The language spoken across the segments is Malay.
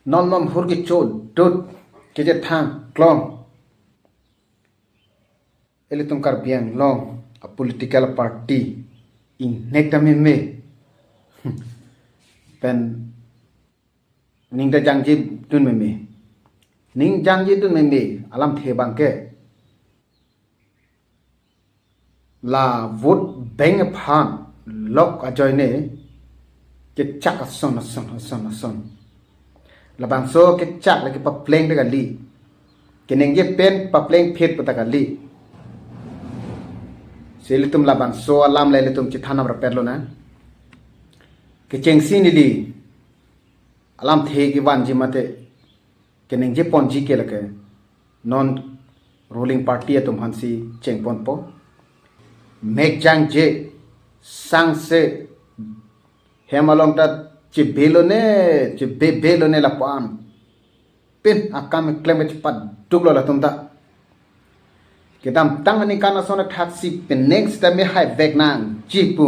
non nom hurgi chod dot keje thang klom ele tumkar biang long a political party in nektame me pen ning da jangji dun me ning jangji dun me alam the bangke la vote bang aphan lok ajoine ke chak son la bang so ke chak la ke pa pleng de gali ke neng je pen pa pleng phet pa gali selitum la bang so alam le litum chi thanam ra perlo na ke chengsi ni li alam the ki wan ji mate ke neng je pon ji ke la ke non ruling party atum hansi chengpon po methang je sangse hemalong ta ci belone la pam pin akam keklem cepat dublo la tumda kedam tang aningkan asona taksi pin next time hai vek nang jipu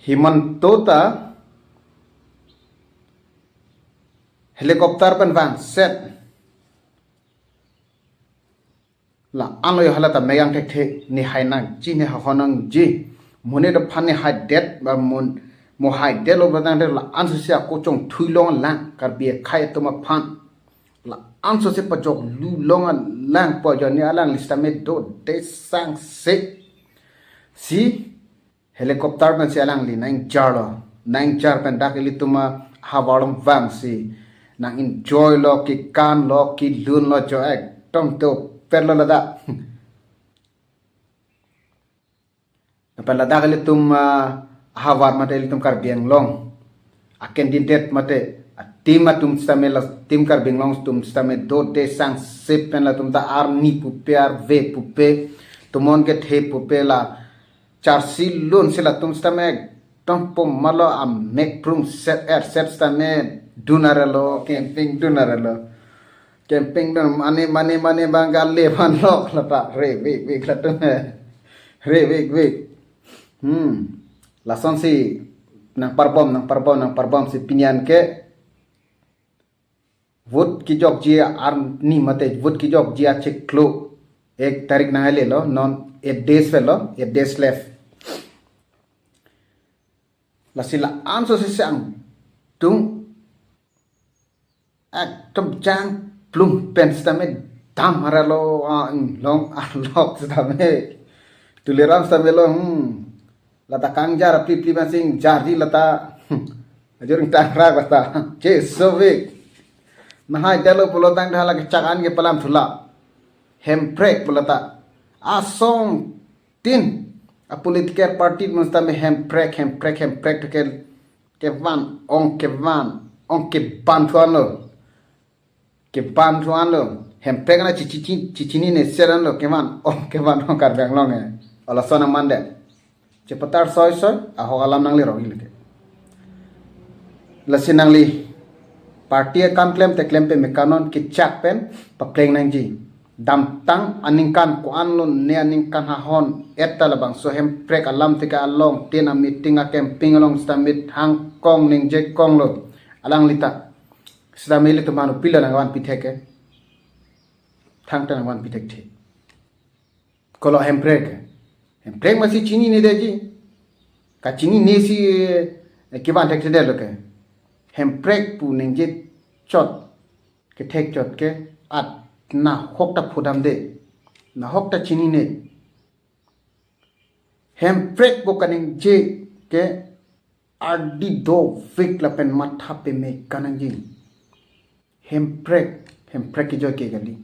himan tota helikopter pen van set la aloy halata meyang tek ni hai nang ji ne honang ji mone da phane hai det ba mon mo hai det lo ba dang la ansu sia ko chongthui long la kar bie khai to ma phan la ansu se pa jok lu long lang po jo ni alang lista me do de sang se si helicopter man se alang li nang jar pen dak li tuma hawalong wang si nang enjoy lo ki kan lo ki lun lo jo ek tom to per lo la da Pala dagal itum hawar mate itum kar biang long a candidate mate a team atum stamela team kar biang long tum stame do de sang sip pen la tum da arni pupe arve pupe tumon ke the pupe la char silun sila tum stame tompo malo a make prum set stame dunarelo camping dun mane bangal le ban lok la ta re we klatum re we lasonsi nang parbom si pinyan ke vote ki jok jia arni mate vote ki jok jia cheklo ek tarik na le lo non 8 days left la sila anso si sang tung ak tom jang plum pen stame dam haralo long lok stame tuleram stame lo lata kangjar pli masing jardi lata ajuring tangra bata keso vek mahai dalo polotang dhala ke chakan ke palam thula Hemprek polata asong tin a political party monsta me Hemprek ke van on ke bantuano Hemprek na chinine serano ke van on kar bang long e ala sona mande cepetar soy aho alam nangli rogi leke lasi nangli party kam klem te klem pe mekanon ki chak pen pa pleng nangji dam tang aningkan ko anlon ne aningkan ha hon etala bang so Hemprek alam te ka along tena meeting a camping along stamit hang kong ning je kong lo alang lita stameli to manu pila nang wan pitheke thang tan wan pithek the kolo Hemprek masih cini ni deji, ka cini ni si kiban tek sedel loke. Hemprek pu nengje chot ke tek chot ke at na hokta phudam de, na hokta cini ne. Hemprek bu kanengje ke ardi do fik la pen matha pe me kanangji. Hemprek ki jo ke gali.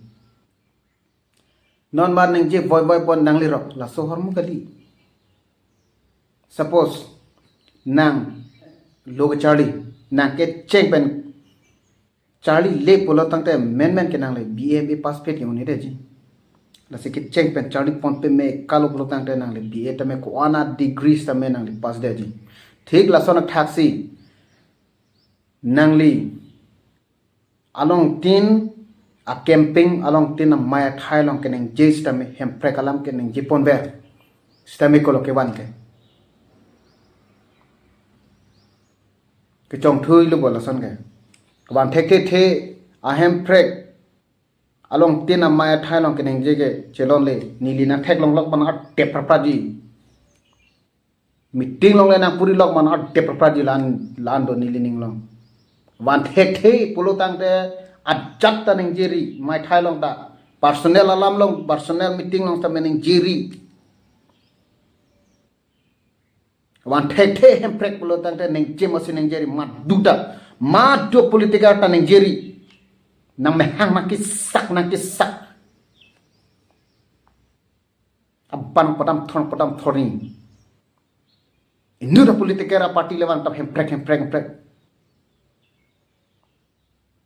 Non mar nang je boy bon nang li rok la so hormu kali suppose nang log charlie nang ke check ben charlie le polo tangte men ke nang le BA pass pe ke uni de ji la se ke check ben charlie pon pe me kalo polo tangte nang le BA ta me ko ana degrees ta me nang le pass de ji thik la so na taxi nang li along tin a camping along tin a maya thai long keneng je stame Hemprek alam keneng jipon ver stame ko loke wan ke kechongthui lu bola son ke wan thek the Hemprek along tin amaya thai long keneng jege chelon le nili na thek long lok ban at te prapraji meeting long le na puri lok man at te prapraji lan do nili ning long wan thek the pulutang te ajat ta ning jeri mai thai long da personal alam long personal meeting long ta mening jeri wan thek the Hemprek pulutang te ning jemo sining jeri maduda madu politika ta ning jeri nang mehang nakisak aban padam thori inu da politikera party lewan tab Hemprek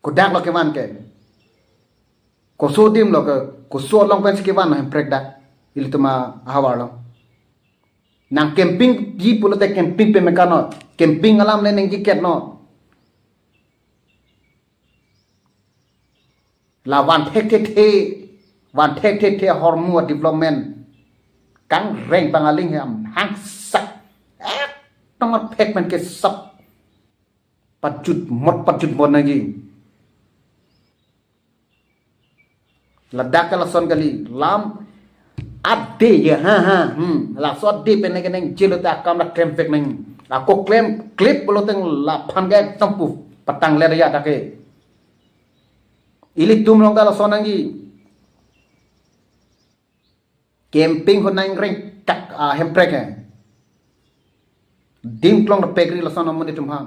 kodak lo kewan ke kosodim lo ke koso long pen kewan Hemprek da ilituma hawalo nang camping gi pulote camping pe mekano camping alam le neng giket no la wan thek the hormone development kang reng pangaling ham hang sak tong phek man ke sap pachut mon nagi ladak la son gali lam ade ya la so de pen neng jelo ta kam la krem fek neng la ko klem clip bolo teng la phan ga tampu patang le ya dake ili tum long dala sonangi camping ho nang ring tak Hemprek dim klong pegri la sono moni tum ha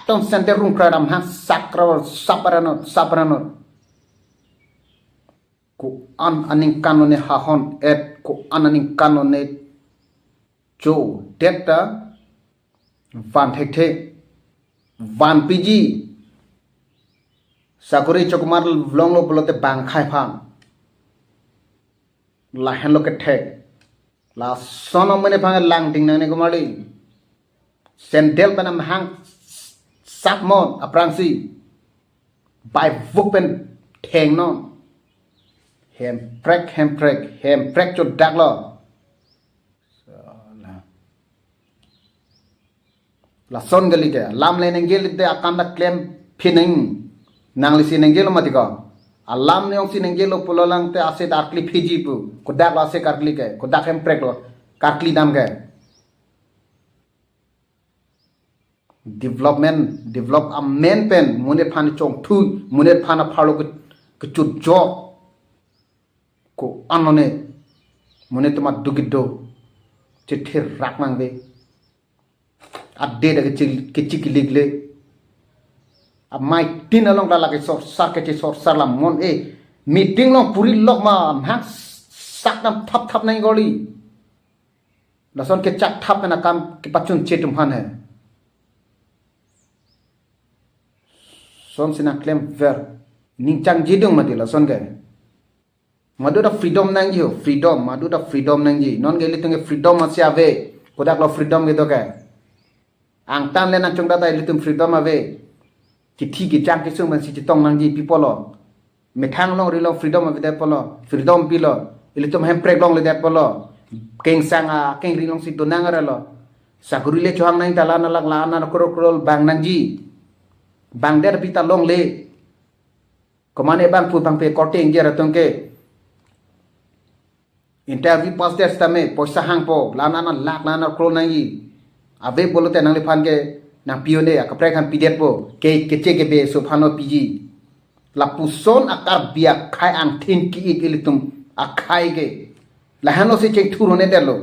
tom center room kradam ha sakra saparano ko aningkan ne ha hon et ko aningkan ne jo detta van thek van piji sakuri chokumar long lo polote bangphi phang la hen lo ke thek la sono mene phang lang ting nang ne kumali sendel panam hang sapmon aprangsi by vupen theng non Hemprek cho daklo la son gali ke lam le neng gel de akam da claim phining nang lisi nenggelo matiko alam ne ong si nenggelo pulolang te ase darkli phiji pu kodak la ase karkli ke kodak Hemprek lo karkli dam ke develop amenpen mune phan chongthui mune phan phalo ke chut jo ko anone mune tuma dugiddo chithir rakmang be adde da ke chikiligle mai tin along da lagi sor sar lam mon meeting long puri lok ma hang sak nam thap nang goli lason ke chak thap na kam ke pachun chetum han hai son sina claim ver ningchang jidung mati lason ke madu da freedom nang ji madu da freedom nang ji non geli tunge freedom masih ave kodak lo freedom gitu ke ang tan le na chung da litum freedom ave ki jang ki sung man si tong nang ji people lo methang long ri lo freedom of that polo freedom pi lo ilitum Hemprek long le that polo keng sang keng ri long si donang ara lo sakuri le chohang nang tala na lag la na krol bang nang ji bang der pita long le komane bangphu bangpe korte ingia ratong ke interview pas der stame poisa hang po la na lak na krol nang ji ave bolote nang le phan ke nang pione akaprek han pidet po ke keche be so phano piji la puson akar bia khai ang thin ki ikilitum akhai ge la hano se cheng thuro ne derlo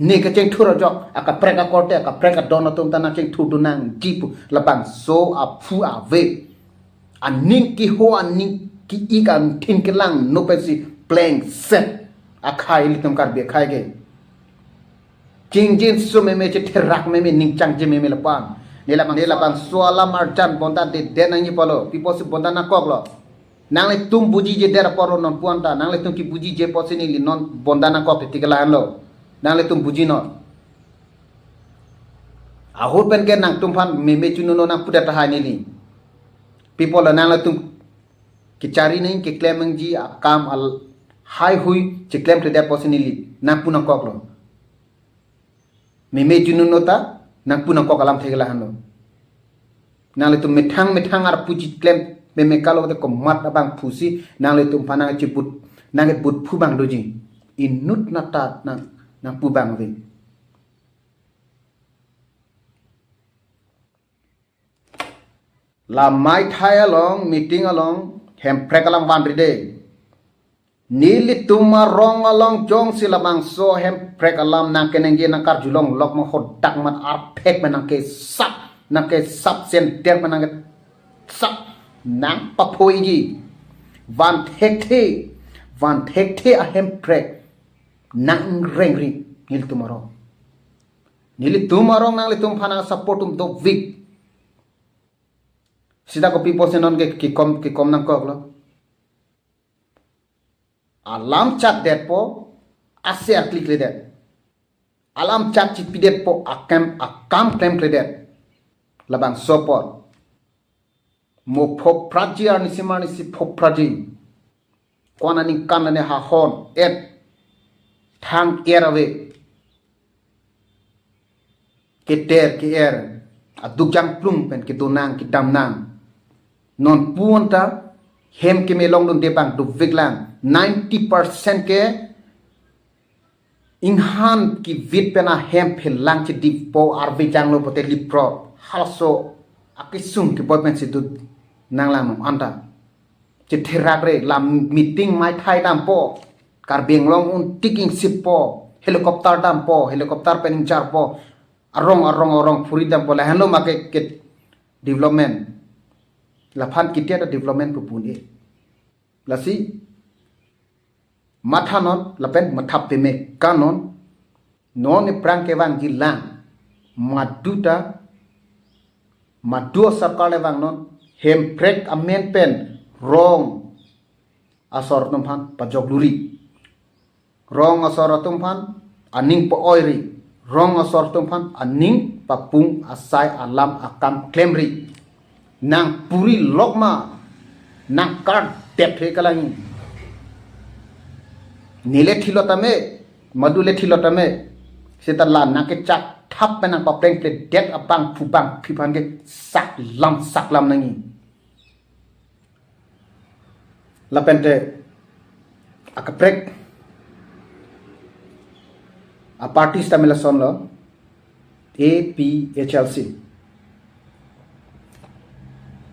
ne ke cheng thuro jok akaprek akorte akaprek dono tum tanang cheng thu nang jipu la bang so aphu ave aning ki ho aning ki ikan thin ke lang no pesi playing set akhai litum kar bia khai ge Jingjin su meme che terak meme ningchang je meme lapang nila bang suala marjan bonda de denangi polo pipo si bonda na koklo nang le tum buji je der poro non puanta nang le tum ki buji je posini li non bonda na kok tikala lo nang le tum buji no ahur pen ke nang tum phan meme chuno nang puda ta hai ni pipo la nang le tum ki chari ning keklem ji akam al hai hui keklem te der posini li nang puna koklo meme jununota nang punang ko kalam thegala hano nang le tum methang ar puji klem me mekalo de ko mat abangphu si nang le tum panang chibut nang but phu bang doji inut nata nang pu bang ve la mai thai along meeting along Hemprek alang van ride nili tuma rong along jong silabang so Hemprek alam nang kenengge nang kar julong lok mo hodak man arpek manang ke sap sen der manang ke sap nang papoi ji van thekte a Hemprek nang rengri nili tumarong nang litum phanang supportum do week sida ko people senon ke kom nang koklo alam chat det po ase klik le det alam chat chipidet po akam klem le det labang support mo phok praji ar nisimani si phok praji kona ning kan ne ha hon et thang erawe ke er aduk plung pen ke donang ke damnang non puonta hem ke melong dun debang du viglang 90% ke inghan ki vit pena hem phelang chi dip po arve janglo pote lipro halso akisung ke boy pen si du nanglang anta che therak re lam meeting mai thai dam po kar benglong un tiking sip po helicopter dam po helicopter pening char po arong furidam po la hanlo make ke development la phan kitia da development pu puni la si mathanon la pen mathap pe me kanon non ne prang ke wang jilang maduo sarkar le wang non Hemprek amenpen rong asor tum phan pajok luri rong asor tum phan aning po oiri rong asor tum phan aning papung asai alam akam klemri nang puri lokma nang kar tep he kalangi nile thilotame madule thilotame setala nake chak thap penang papreng ple det apang phubang phiphan ke sak lam nangi lapente akaprek a party stamela sonlo APHLC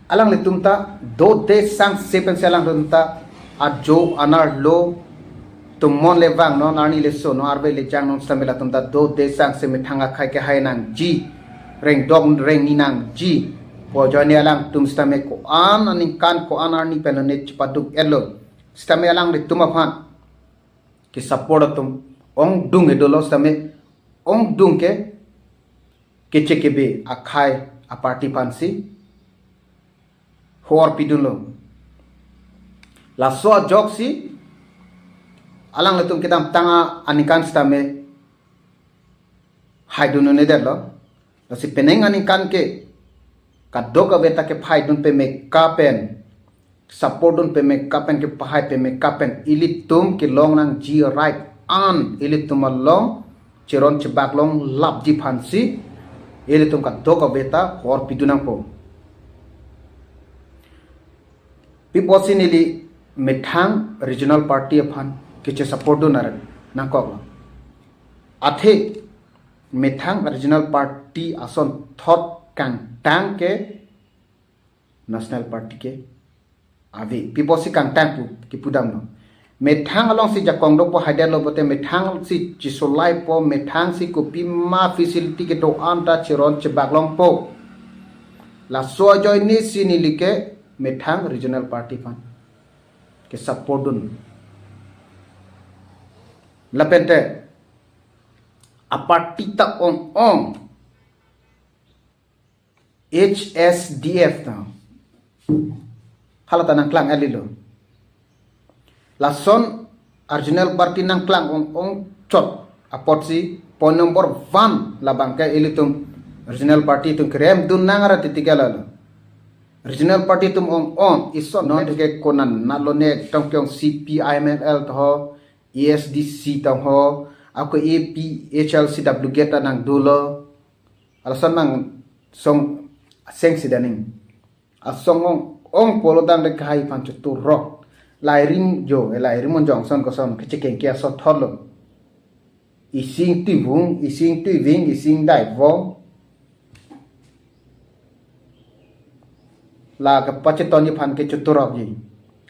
alang litumta dode sangse pen selang runta ajo anar lo tumon lewang non arni leso no arve le jang non stamela tumta dode sangse methanga khai ke hai nang ji reng dog reng ni nang ji po joni alang tum stame ko an aningkan ko anarni penone chipaduk elo stame alang lituma phan ki support tum ong dung edolo stame ong dung ke kechekebe akhai a party pansi hor pidulo la so joksi alang letum kitam tanga anikan stame haiduno ne derlo si peneng anikan ke kadoka veta ke phai dun pe me kapen support dun pe me kapen ke phai pe me kapen ilitum ke long nang ji right an ilitum long chiron chibak long lap ji phansi ilitum kadoka veta hor pidunang po piposinili methang regional party aphan kiche support donar nangkok athe methang regional party ason thot kang tang ke national party ke avi piposi kang tang pu ki pudam no methang along si jakong do po haidar lo bote methang si chisolai po methang si kopi ma facility ke do anta chiron chebaglong po la so joy ni sinili ke methang regional party fan ke support dun lapente a party ta on HSDF ta halata nang klang alilo lason regional party nang klang on chot apotsi point number 1 labang ka ilitum regional party tum krem dun nangara titigala regional party tum on iso non ke konan nalone tongkyong CPIML to ESDC to ho ako APHLCW geta nang dulo alasan mang song sangse daning asong ong polodang de kai pan chutu rock lai rim jo lai rimon jong son ko son kechek kia so tholo ising tu vung ising tu ving ising dai vong la ka pacheton ni pan ke chutu rock ji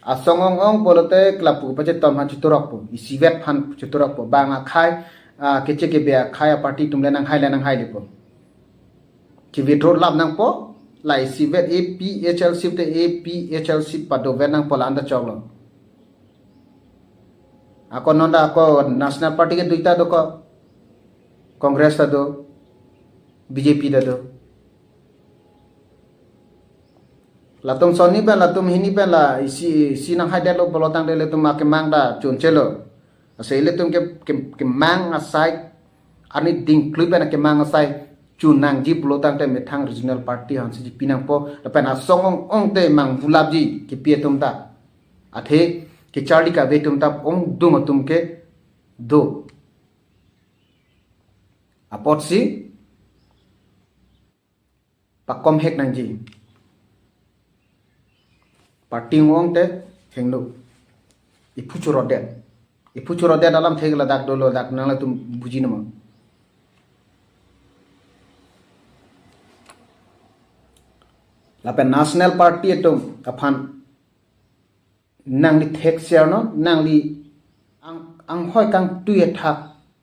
asong ong polote klapu pacheton pan chutu rock pu isivet pan chutu rock pu bang khai kechek ke be khai party tumle nang hai le po ki withdraw lab nang po lai sivet APHL sip te APHL sip pa do venang pola anda choglo ako nonda ako national party ke duita do ko congress ta do BJP da do latum soni ben latum hini ben la isi nang haide lo bolotang de le tum ake mang da chun chelo asele tum ke mang asai ani ding klui ben ke mang asai chun nangji bolotang te methang regional party han si pinang po lapen asong ong te mang vulabji ke pie tum ta athe ke charli ka ve tum ta ong dum tum ke do apot si pakom hek nangji party ngong te henglo ipu churode dalam thegla dak dolo dak nangla tum buji nama lapen national party etum aphan nangli thek share no nangli ang hoi kang tuye thak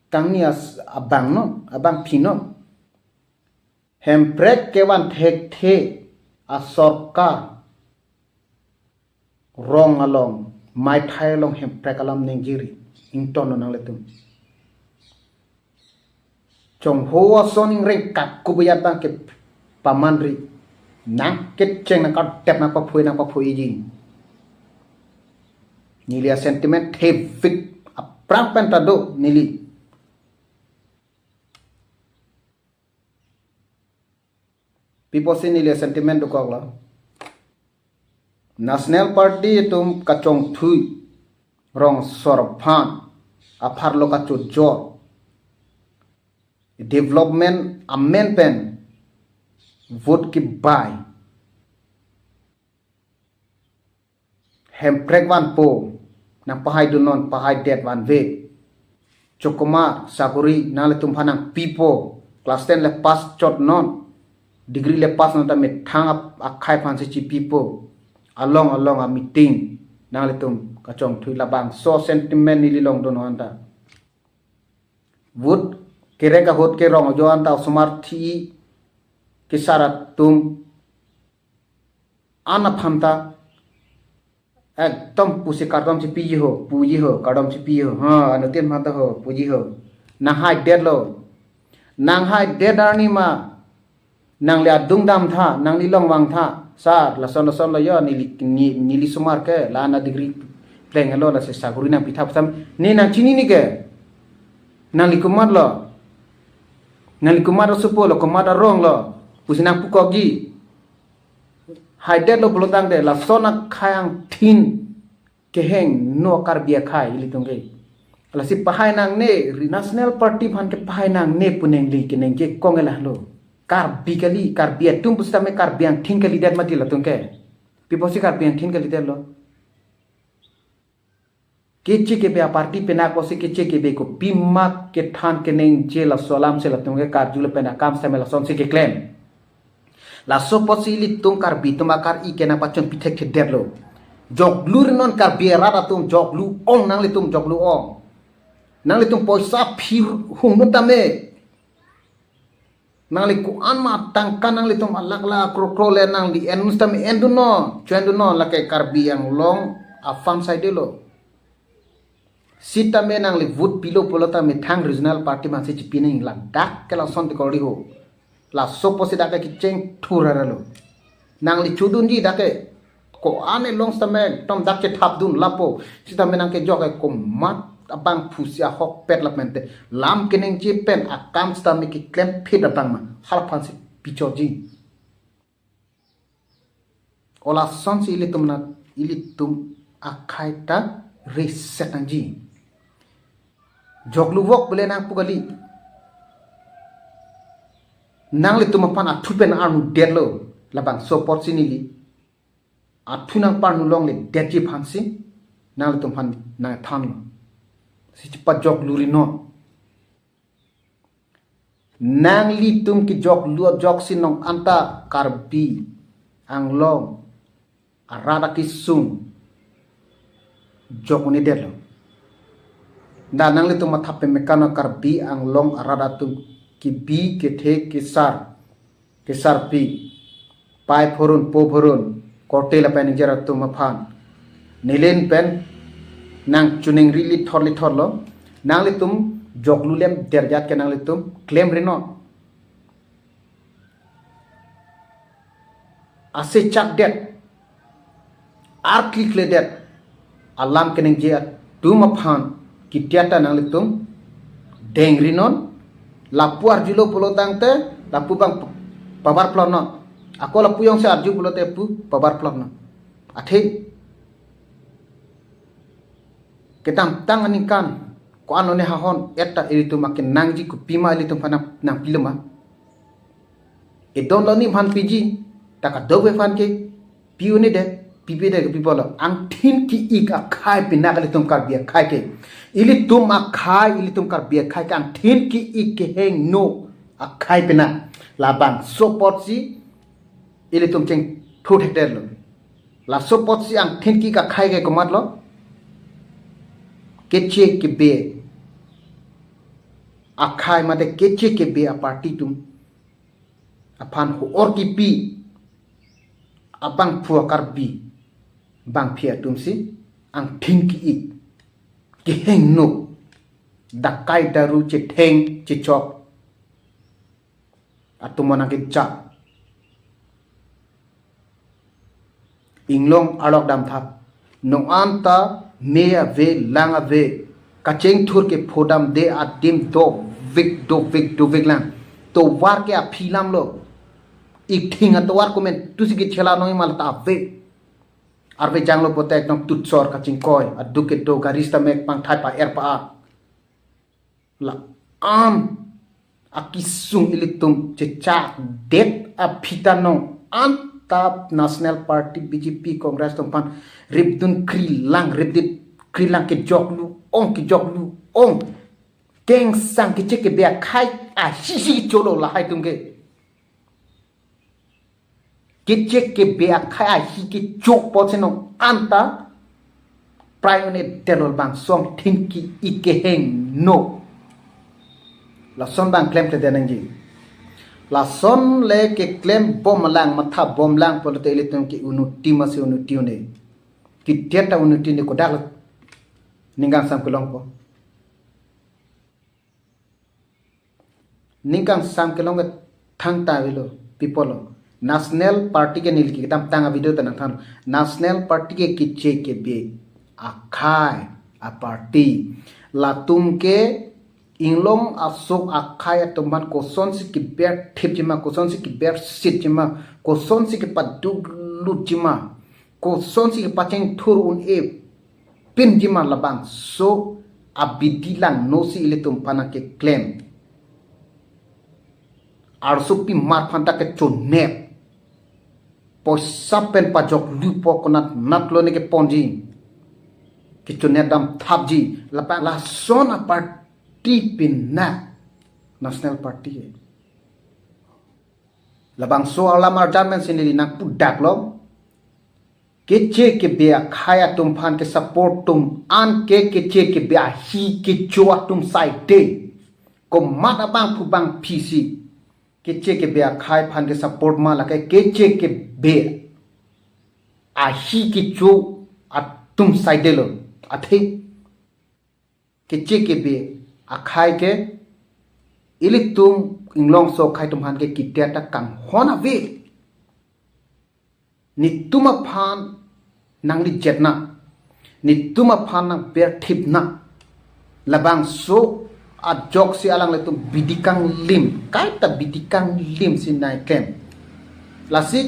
kang ni abangphi no Hemprek kewan thek the a sarkar rong along mai thai long Hemprek alam ningjiri ington nang letum chong hoa soning reng kak kubuyat bang ke pamanri nang kecheng nang ka tep nang pa phui jing nilia sentiment hevik aprang pentado nili people sin nilia sentiment do kogla national party tum kachongthui rong sorphan aphar lo ka chujor development amenpen vote ki buy Hemprek wan po nang pahai dunon pahai det wan ve chokoma sakuri nang le tum phanang pipo class 10 le pass chot non degree le pass non ta methang akhai phan si chi pipo along a meeting nang le tum kachongthui labang so sentiment ni long don anta vote kere ka hot ke rong jo anta sumarthi kisarat tum ana phamta ekdom pusi kardom chi puji ho kardom chi pi ho ha anutien mata ho puji ho nang hai dead lo nang hai dead arni ma nang le dung dam tha nang li long wang tha sa lason lo yo nili sumar ke la na degree pleng lo la se saguri na pitha pham ni nang chinine ke nang li kumar supo lo kumar rong lo pusinang pukok ji haide lo bolotang de la sona khayang thin keheng no kar bia khai li tongge la si pahai nang ne national party phan ke pahai nang ne puneng li ke neng ke kongela lo kar bikali kar bia tum pusta me kar biang thin ke li det mati la tongke piposi kar biang thin ke li det lo keche ke be party pe na ko se keche ke be ko pimak ke than ke neng je la solam se la tongge kar jule pe na kam se me la son se keklem la so posili tum kar bituma kar I kena pachon pithek ke derlo joglu non kar biera tum joglu ong nang le tum joglu ong nang le tum poisa phir hung no tame nang le ku an ma tangkan nang le tum alagla kro le nang li enus tame endu no chendu no la ke kar biang long afam side lo sita me nang le vote pilo polota methang regional party man se chipine la dak ke la son te kori ho la sopo si dake kicheng thurara lo nang li chudun ji dake ko ane long stame tom dake thap dun lapo sita menang ke joke ko mat abangphu sia hok pet lapmente lam keneng ji pen akam stame ki klem phit abang ma hal phan si pichoji ola son si ili tum akhaita reset anji joglu wok bole nang pugali nang le tum pan athu pen anu delo labang support sini li athu nang pan nu long le deji phansi nang le tum pan nang than si pa jok luri no nang li tum ki jok lu jok sin nong anta karbi ang long arada ki sung jok ni delo na nang le tum mathape mekano karbi ang long arada tum ki bi ke the ke sar pi pai phorun po phorun kortela pen jara tum aphan nilen pen nang chuning ri li thor lo nang le tum joklu lem derjat ke nang le tum claim reno ase chak det ar click le det alam ke nang je tum aphan ki tiata nang le tum deng rinon lapu arjulo pulo tangte lapu bang pabar plono ako lapu yang se arju pulo te pu pabar plono athe ketam tang aningkan ko anone hahon etta iritu makin nangji ku pima ilitum phana nang piluma e don lo ni phan piji taka dobe phan ke piuni de pipi de pipolo ang thin ki ik a khai pinak ilitum kar bia khai ke ilitum a khai ilitum kar bia khai ke ang thin ki ik ke heng no a khai pina labang support si ilitum cheng thu thekter lo la support si ang thin ki ka khai ke komat lo keche ke be akhai mate keche ke be a party tum aphan ho or ki pi abangphu karbi bangphi tum si ang thing ki ik ki heng no dakai daru che theng che chok atumona ke cha inglong alok dam thap nong anta me ave lang ave kachongthui ke phodam de adim do vik lang to war ke a philam lo ik thing atovar komen tusi ke chela noi mal ta ave arve janglo pote ekdom tutsor kaching koi aduke to garista mek pang thai pa er pa la am akisung ilitum checha det a phitano anta national party bjp congress tompan ribdun krilang ke joklu ong keng sang ke cheke be khai a shi cholo la hai tumge ke cheke be khai a hi ke chok pocheno anta prione terol bang som thinki ike heng no la son bang claim te denangi la son le ke claim bom lang matha bom lang polote ilitum ki unuti masi unuti ne ki teta unuti ne ko dal ningkang sam kelong po ningkang sam kelong thang ta velo people national party ke nil ki tam tanga video tanang than national party ke kiche ke be akhai a party la tum ke inglong asok akhai atuman koson si ki ber thip jima koson si ki ber sit jima koson si ki padug lut jima koson si ki pacheng thur un e pin jima labang so abidilang no si ilitum pana ke claim arsupi mar phanta ke chonep poisa pen pajok lupo konat naklo ne ke ponji ke chonet dam thapji lapa la sona party pinna national party labang so alamar jamen sinili nak pudak lo keche ke bea khaya tum phan ke support tum an ke keche ke bea hi ke chua tum side de ko mat abangphu bang pc keche ke bea khai phan ke support ma la ke keche ke be a hi ke chu atum side de lo athe keche ke be a khai ke ilitum inglong so khai tum han ke kitya ta kang hona ve ni tuma phan nangli jetna ni tuma phan nang ber thipna labang so a jok si alang le tum bidikang lim kai ta bidikang lim sin nai kem lasik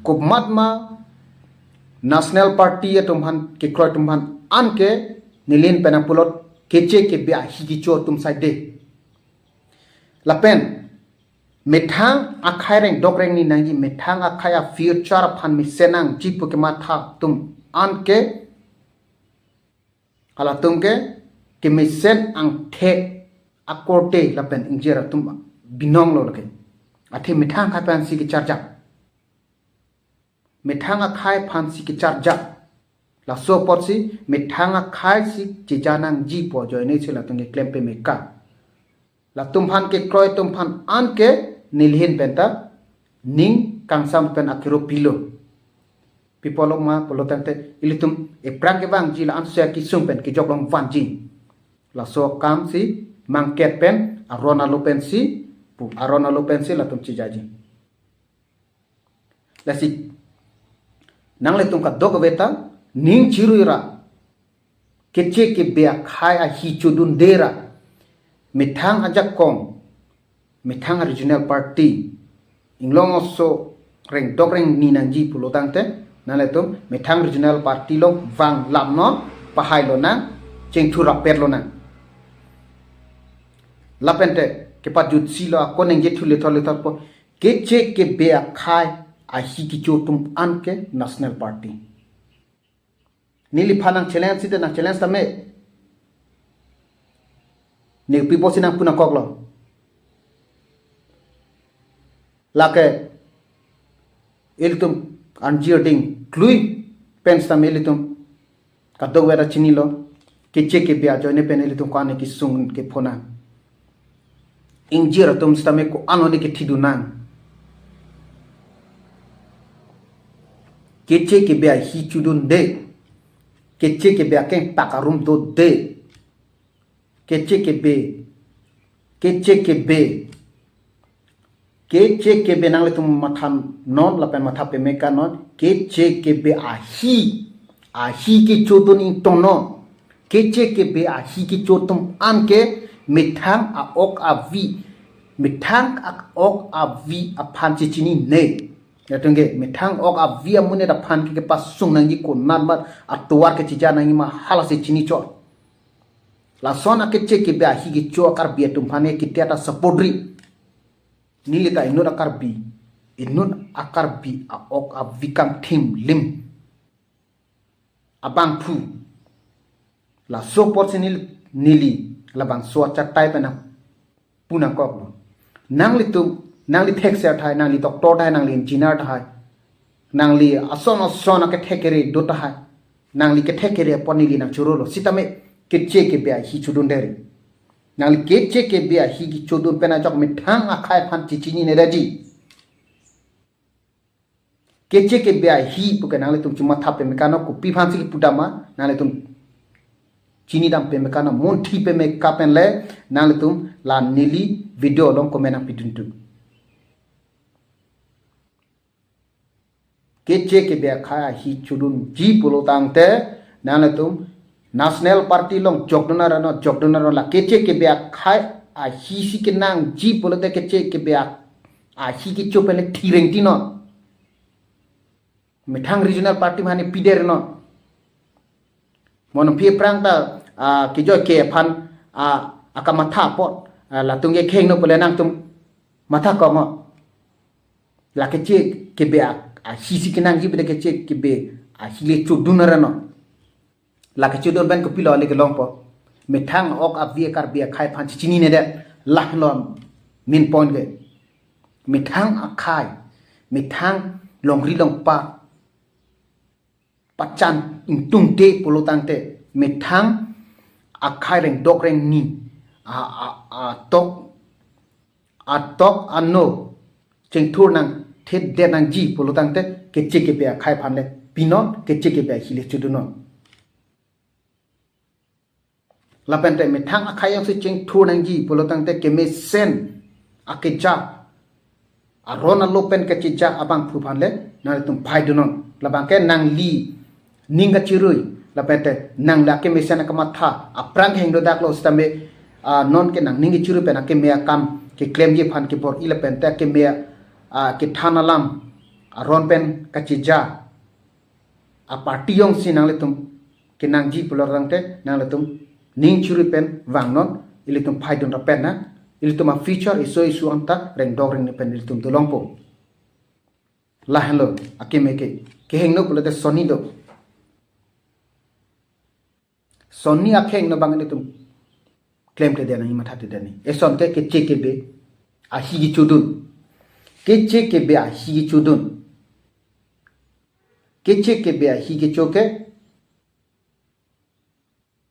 ko matma national party ya tum han ke kroy tum han an ke nilin penapulot keche ke be hi gi cho tum sai de lapen methang akai reng dok reng ni nangji methang akai a future phan mi senang jipu ke matha tum an ke ala tum ke misen ang thek akorte lapen injera tum binong lo lake ate methang khai pan si ki charja methang akai phan si ki charja la so pot si methang akai si chijanang ji po joy ne chila tung ke claim pe meka la tum phan ke kroy tum phan an ke nilhin penta ning kangsam pen akiro pilo people ma polotante ilitum e prang ke bang ji la ansia ki sum pen ki joklong van ji la so kam si mangket pen arona lo pen si pu arona lo pen si la tum chi jaji la si nang le tum ka dog veta ning chiruira keche ke bea khai a hi chudun dera methang ajak kong methang regional party inglong also reng dok reng ni nangji pulotangte nale tum methang regional party long wang lam no pahai lo na chengthu rapet lo na lapente ke pa jut si lo ko neng je thule thole po keche ke bea khai a hi ki chotum an ke national party nili phanang challenge site na challenge tame ne pipo sinang puna koklo lake ilitum anjirding klui pens tame ilitum kadog wera chini lo keche ke bea joine pen ilitum kane ki sung ke phona injira tum stame ko anone ke thidunang keche ke bea hi chudun de keche ke bea ken pakarum do de keche ke nang le tum matham non la pen matha pe meka non keche ke be a hi ke chudun in tono keche ke be a hi ke chotum an ke methang a ok a vi methang a ok a vi aphan chini ne yatunge methang ok a vi amune da phan ke pas sung nang ji ko nan ma atovar ke chija nang ma hala se chini cho la sona ke che ke ba hi ke cho kar bi tum phane ke ta supportri nili ta inur akar bi a ok a vi kam thim lim abangphu la support nili labang so chatai pena puna kok nangli thek ser thai nangli doctor thai nangli engineer thai nangli ason ke thekere do thai nangli ke thekere ponili na churolo sitame keche ke bia hi chudun deri nangli keche ke bia hi gi chudun pena jok methang akhai phan chichini ne raji keche ke bia hi puke nangli tum chuma thape mekano ku pi phan si putama nangli tum chini dam pe mekana monthi pe meka pen le nang tum la nili video long ko mena pituntu keche ke be kha hi chudun ji polo tangte nang tum national party long jokdona la keche ke be kha a hi si ke nang ji polo te keche ke be a hi ki chopele thireng tino methang regional party mane pider no mon phi prang ta ki joy ke aphan akamatha pot la tungge kheng no pole nang tum matha ko mo la ke che ke be a hi si ke nang ji be ke che ke be a hi le chu dunara no la ke chu don ban ko pilo le ke long po methang ok a vie kar be khai phan chini ne de la lom min point ge methang akhai methang longri long pa pachan ingtungte polotangte methang akhai reng dok reng ni tok anno chengthur nang thet de nang ji polotangte keche ke be akhai phanle pinon keche ke be hile chudunon lapente methang akhai yang se chengthur nang ji polotangte keme sen akeja arona lopen kacheja abangphu phanle na tum phaidunon labang ke nang li ninga chirui lapete nang la ke mesana kamatha aprang hengdo daklo stame non ke nang ningi chiru pena ke mea kam ke claim ye phan ke por ilapen ta ke mea ke thanalam aron pen kacheja a party yong sinang letum ke nang ji pulorangte nang letum ning chiru pen wangnon ilitum phaidon rapen na ilitum a feature isu anta reng dog reng pen ilitum tulong po la hello akeme keheng no pula te soni do soni akheng no bang ilitum claim te dena ima thate deni eson ke keche kebe a higi chudun keche kebe a higi chudun keche kebe a higi choke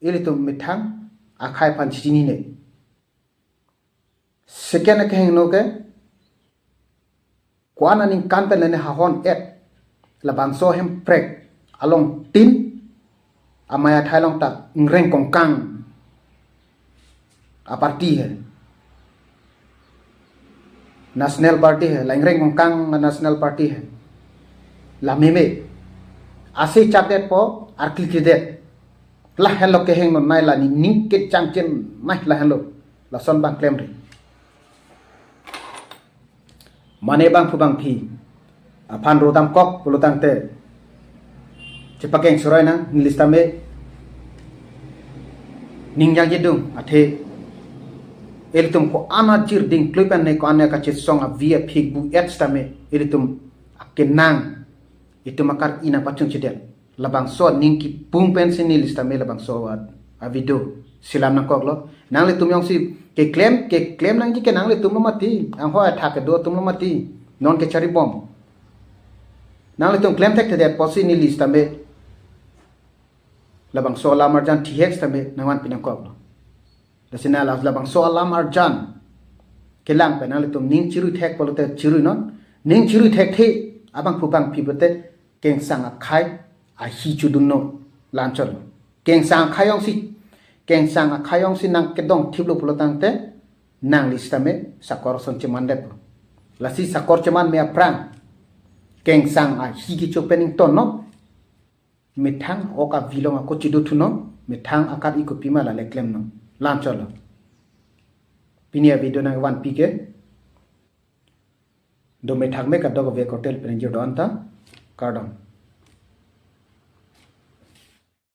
ilitum methang akhai pan chinine second akheng no ke kwan aningkan lene hahon et labang so hemprek along tin amaya thailong tak ngreng kongkang a party hai national party hai langreng kongkang national party hai la meme ase chapdet po ar klikide la hello ke heng no nai la ni ning ke changchen mai la hello la son bang claim ri mane bangphi aphan rodam kok pulutang te chepakeng surai na lista me ningjang jedung athe elitum ko anajir ding klupan ne ko ane ka chesong a via phik bu ets tame elitum akenang itum akar ina pachung chidel labang so ningki pung pen sin lista me labang so a video silam na koklo nang le tum yong si keklem nang ji ke nang le tum mati ang ho athak do tum mati non ke chari bom nang le tum claim tek te posi ni lista me labang so lamar jan thiex tame nangwan pinang koklo lasina labang so lamar jan kelang pe nang le tum ning chiru thek polote chiru non ning chiru thek the abangphu bangphi bote keng sang a khai a hi chudun no lanchol keng sang khayong si nang kedong thiblo pulotang te nang lista me sakor son cheman dep lasi sakor cheman me aprang keng sang a hi ki chopening ton no methang oka vilong ko chidu thuno methang akar iko pima la leklem no lanchol pinia video na wan pike do methang me ka dog ve hotel pen jo anta cardon